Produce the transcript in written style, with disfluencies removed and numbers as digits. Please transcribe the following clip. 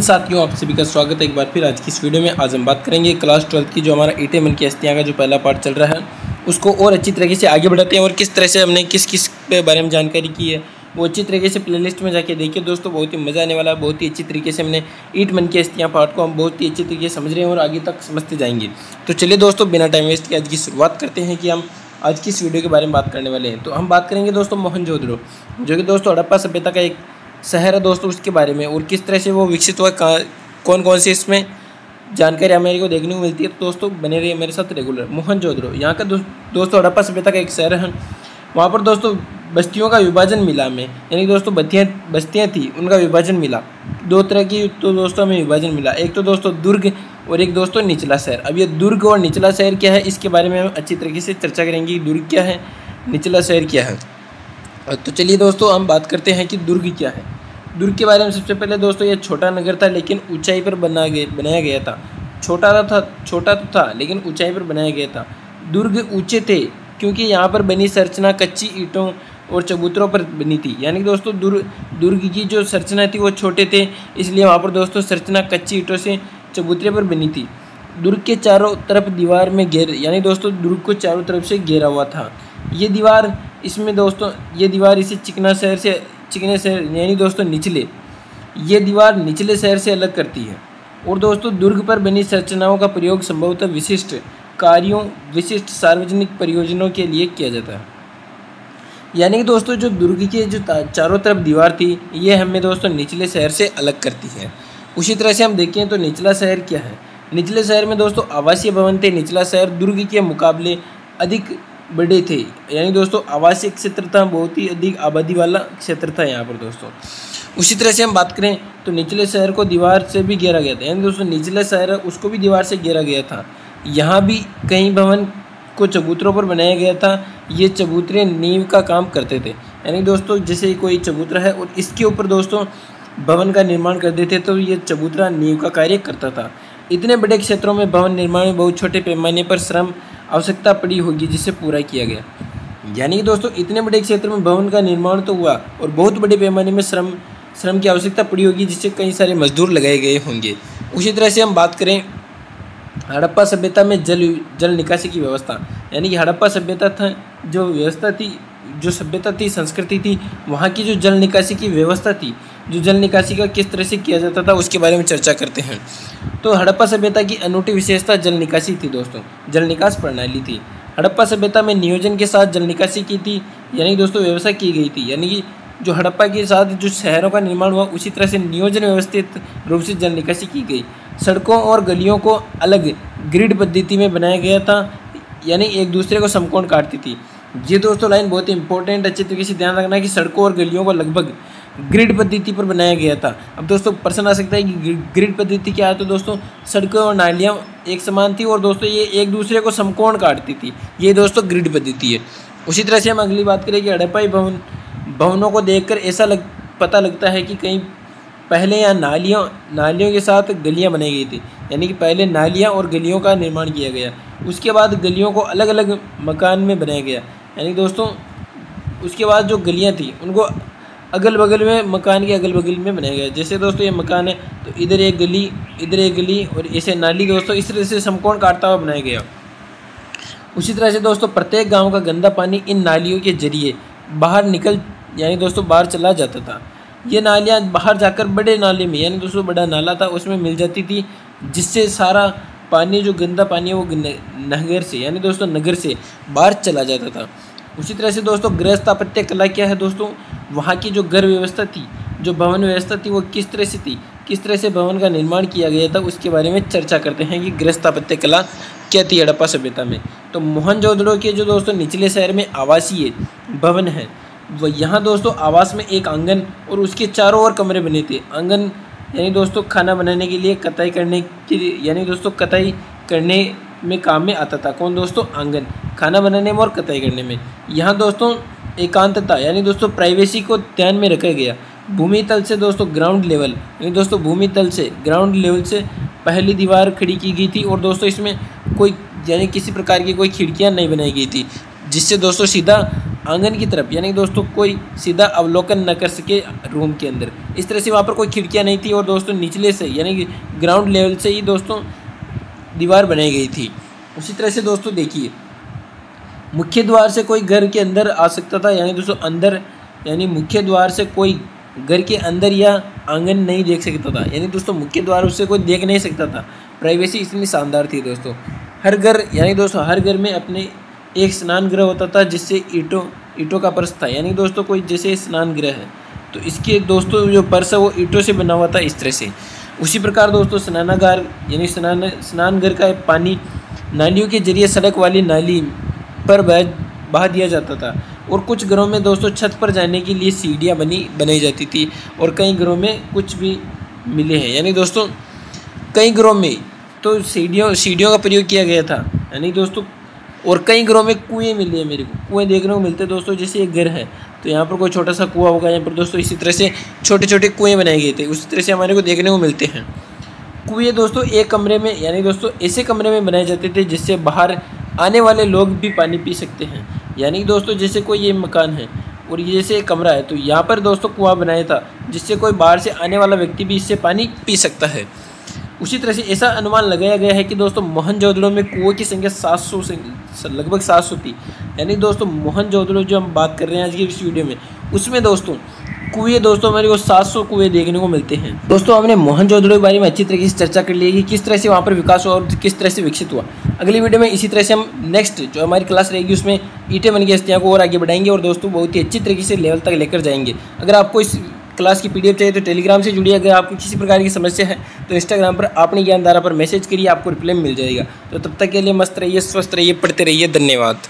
साथियों, आप सभी का स्वागत है एक बार फिर आज की इस वीडियो में। आज हम बात करेंगे क्लास 12 की जो हमारा HTML की हस्तियाँ का जो पहला पार्ट चल रहा है उसको और अच्छी तरीके से आगे बढ़ाते हैं और किस तरह से हमने किस किस के बारे में जानकारी की है वो अच्छी तरीके से प्लेलिस्ट में जाके देखिए दोस्तों। बहुत ही मज़ा आने वाला है। बहुत ही अच्छी तरीके से हमने HTML की हस्तियाँ पार्ट को हम बहुत ही अच्छी तरीके से समझ रहे हैं और आगे तक समझते जाएंगे। तो चलिए दोस्तों, बिना टाइम वेस्ट किए आज की शुरुआत करते हैं कि हम आज की इस वीडियो के बारे में बात करने वाले हैं। तो हम बात करेंगे दोस्तों मोहनजोदड़ो, जो कि दोस्तों हड़प्पा सभ्यता का एक शहर है दोस्तों, उसके बारे में और किस तरह से वो विकसित हुआ, कौन कौन सी इसमें जानकारी हमें को देखने को मिलती है। तो दोस्तों बने रहिए मेरे साथ रेगुलर। मोहनजोदड़ो यहाँ का दोस्तों हड़प्पा सभ्यता का एक शहर है। वहाँ पर दोस्तों बस्तियों का विभाजन मिला हमें, यानी दोस्तों बस्तियाँ थी उनका विभाजन मिला। दो तरह की तो दोस्तों हमें विभाजन मिला, एक तो दोस्तों दुर्ग और एक दोस्तों निचला शहर। अब ये दुर्ग और निचला शहर क्या है इसके बारे में हम अच्छी तरीके से चर्चा करेंगे। दुर्ग क्या है, निचला शहर क्या है। तो चलिए दोस्तों हम बात करते हैं कि दुर्ग क्या है। दुर्ग के बारे में सबसे पहले दोस्तों ये छोटा नगर था लेकिन ऊंचाई पर बनाया गया था। छोटा तो था लेकिन ऊंचाई पर बनाया गया था। दुर्ग ऊंचे थे क्योंकि यहाँ पर बनी संरचना कच्ची ईंटों और चबूतरों पर बनी थी। यानी दोस्तों दुर्ग की जो संरचना थी वो छोटे थे, इसलिए वहाँ पर दोस्तों संरचना कच्ची ईंटों से चबूतरे पर बनी थी। दुर्ग के चारों तरफ दीवार में यानी दोस्तों दुर्ग को चारों तरफ से घेरा हुआ था। ये दीवार इसे चिकने शहर यानी दोस्तों ये दीवार निचले शहर से अलग करती है। और दोस्तों दुर्ग पर बनी संरचनाओं का प्रयोग संभवतः विशिष्ट सार्वजनिक परियोजनाओं के लिए किया जाता है। यानी कि दोस्तों जो दुर्ग के जो चारों तरफ दीवार थी ये हमें दोस्तों निचले शहर से अलग करती है। उसी तरह से हम देखें तो निचला शहर क्या है। निचले शहर में दोस्तों आवासीय भवन थे। निचला शहर दुर्ग के मुकाबले अधिक बड़े थे, यानी दोस्तों आवासीय क्षेत्र था, बहुत ही अधिक आबादी वाला क्षेत्र था यहाँ पर दोस्तों। उसी तरह से हम बात करें तो निचले शहर को दीवार से भी घेरा गया था, यानी दोस्तों निचला शहर है उसको भी दीवार से घेरा गया था। यहाँ भी कई भवन को चबूतरों पर बनाया गया था। ये चबूतरे नींव का काम करते थे, यानी दोस्तों जैसे कोई चबूतरा है और इसके ऊपर दोस्तों भवन का निर्माण कर देते तो ये चबूतरा नींव का कार्य करता था। इतने बड़े क्षेत्रों में भवन निर्माण में बहुत छोटे पैमाने पर श्रम आवश्यकता पड़ी होगी जिसे पूरा किया गया। यानी कि दोस्तों इतने बड़े क्षेत्र में भवन का निर्माण तो हुआ और बहुत बड़े पैमाने में श्रम की आवश्यकता पड़ी होगी जिससे कई सारे मजदूर लगाए गए होंगे। उसी तरह से हम बात करें हड़प्पा सभ्यता में जल निकासी की व्यवस्था, यानी कि हड़प्पा सभ्यता था जो व्यवस्था थी, जो सभ्यता थी, संस्कृति थी, वहाँ की जो जल निकासी की व्यवस्था थी, जो जल निकासी का किस तरह से किया जाता था उसके बारे में चर्चा करते हैं। तो हड़प्पा सभ्यता की अनूठी विशेषता जल निकासी थी दोस्तों, जल निकास प्रणाली थी। हड़प्पा सभ्यता में नियोजन के साथ जल निकासी की थी, यानी दोस्तों व्यवस्था की गई थी। यानी कि जो हड़प्पा के साथ जो शहरों का निर्माण हुआ उसी तरह से नियोजन व्यवस्थित रूप से जल निकासी की गई। सड़कों और गलियों को अलग ग्रिड पद्धति में बनाया गया था, यानी एक दूसरे को समकोण काटती थी। ये दोस्तों लाइन बहुत ही इंपॉर्टेंट, अच्छी तरीके से ध्यान रखना कि सड़कों और गलियों को लगभग ग्रिड पद्धति पर बनाया गया था। अब दोस्तों प्रश्न आ सकता है कि ग्रिड पद्धति क्या है। तो दोस्तों सड़कें और नालियाँ एक समान थी और दोस्तों ये एक दूसरे को समकोण काटती थी, ये दोस्तों ग्रिड पद्धति है। उसी तरह से हम अगली बात करें कि हड़प्पाई भवनों को देखकर ऐसा पता लगता है कि कहीं पहले यहाँ नालियों के साथ गलियाँ बनाई गई थी, यानी कि पहले नालियाँ और गलियों का निर्माण किया गया, उसके बाद गलियों को अलग अलग मकान में बनाया गया। यानी दोस्तों उसके बाद जो गलियाँ थी उनको अगल बगल में मकान के अगल बगल में बनाया गया। जैसे दोस्तों ये मकान है तो इधर एक गली और ऐसे नाली दोस्तों इस तरह से समकोण काटता हुआ बनाया गया। उसी तरह से दोस्तों प्रत्येक गांव का गंदा पानी इन नालियों के जरिए यानी दोस्तों बाहर चला जाता था। ये नालियाँ बाहर जाकर बड़े नाले में, यानी दोस्तों बड़ा नाला था उसमें मिल जाती थी, जिससे सारा पानी जो गंदा पानी है वो नगर से, यानी दोस्तों नगर से बाहर चला जाता था। उसी तरह से दोस्तों गृह स्थापत्य कला क्या है दोस्तों, वहाँ की जो घर व्यवस्था थी, जो भवन व्यवस्था थी वो किस तरह से थी, किस तरह से भवन का निर्माण किया गया था उसके बारे में चर्चा करते हैं कि गृह स्थापत्य कला क्या थी हड़प्पा सभ्यता में। तो मोहनजोदड़ो के जो दोस्तों निचले शहर में आवासीय भवन है वो यहाँ दोस्तों आवास में एक आंगन और उसके चारों ओर कमरे बने थे। आंगन यानी दोस्तों खाना बनाने के लिए कताई करने के लिए, यानी दोस्तों कताई करने में काम में आता था। कौन दोस्तों, आंगन, खाना बनाने में और कताई करने में। यहाँ दोस्तों एकांतता यानी दोस्तों प्राइवेसी को ध्यान में रखा गया। भूमि तल से दोस्तों ग्राउंड लेवल, यानी दोस्तों भूमि तल से ग्राउंड लेवल से पहली दीवार खड़ी की गई थी और दोस्तों इसमें कोई यानी किसी प्रकार की कोई खिड़कियाँ नहीं बनाई गई थी, जिससे दोस्तों सीधा आंगन की तरफ, यानी दोस्तों कोई सीधा अवलोकन न कर सके रूम के अंदर। इस तरह से वहाँ पर कोई खिड़कियाँ नहीं थी और दोस्तों निचले से यानी कि ग्राउंड लेवल से ही दोस्तों दीवार बनाई गई थी। उसी तरह से दोस्तों देखिए, मुख्य द्वार से कोई घर के अंदर आ सकता था, यानी दोस्तों अंदर, यानी मुख्य द्वार से कोई घर के अंदर या आंगन नहीं देख सकता था, यानी दोस्तों मुख्य द्वार उससे कोई देख नहीं सकता था। प्राइवेसी इतनी शानदार थी दोस्तों। हर घर, यानी दोस्तों हर घर में अपने एक स्नान गृह होता था जिससे ईंटों का फर्श था, यानी दोस्तों कोई जैसे स्नान गृह है तो इसके दोस्तों जो फर्श है वो ईंटों से बना हुआ था इस तरह से। उसी प्रकार दोस्तों स्नानागार यानी स्नान घर का पानी नालियों के जरिए सड़क वाली नाली पर बहा दिया जाता था। और कुछ घरों में दोस्तों छत पर जाने के लिए सीढ़ियाँ बनाई जाती थी और कई घरों में कुछ भी मिले हैं, यानी दोस्तों कई घरों में तो सीढ़ियों का प्रयोग किया गया था, यानी दोस्तों। और कई घरों में कुएँ मिले हैं, मेरे को कुएँ देखने को मिलते हैं दोस्तों। जैसे एक घर है तो यहाँ पर कोई छोटा सा कुआं होगा, यहाँ पर दोस्तों इसी तरह से छोटे छोटे कुएँ बनाए गए थे, उसी तरह से हमारे को देखने को मिलते हैं। कुएँ दोस्तों एक कमरे में, यानी दोस्तों ऐसे कमरे में बनाए जाते थे जिससे बाहर आने वाले लोग भी पानी पी सकते हैं, यानी दोस्तों जैसे कोई ये मकान है और ये जैसे एक कमरा है तो यहाँ पर दोस्तों कुआं बनाया था जिससे कोई बाहर से आने वाला व्यक्ति भी इससे पानी पी सकता है। उसी तरह से ऐसा अनुमान लगाया गया है कि दोस्तों मोहनजोदड़ो में कुओं की संख्या 700 से लगभग 700 थी, यानी दोस्तों मोहनजोदड़ो जो हम बात कर रहे हैं आज की इस वीडियो में, उसमें दोस्तों कुएँ दोस्तों हमारे को 700 कुएँ देखने को मिलते हैं। दोस्तों हमने मोहनजोदड़ो के बारे में अच्छी तरीके से चर्चा कर ली है कि किस तरह से वहाँ पर विकास हुआ और किस तरह से विकसित हुआ। अगली वीडियो में इसी तरह से हम नेक्स्ट जो हमारी क्लास रहेगी उसमें ईंटें बन की हस्तियाँ को और आगे बढ़ाएंगे और दोस्तों बहुत ही अच्छी तरीके से लेवल तक लेकर जाएंगे। अगर आपको इस क्लास की PDF चाहिए तो टेलीग्राम से जुड़िए। अगर आपको किसी प्रकार की समस्या है तो इंस्टाग्राम पर अपनी ज्ञानधारा पर मैसेज करिए, आपको रिप्लाई मिल जाएगा। तो तब तक के लिए मस्त रहिए, स्वस्थ रहिए, पढ़ते रहिए। धन्यवाद।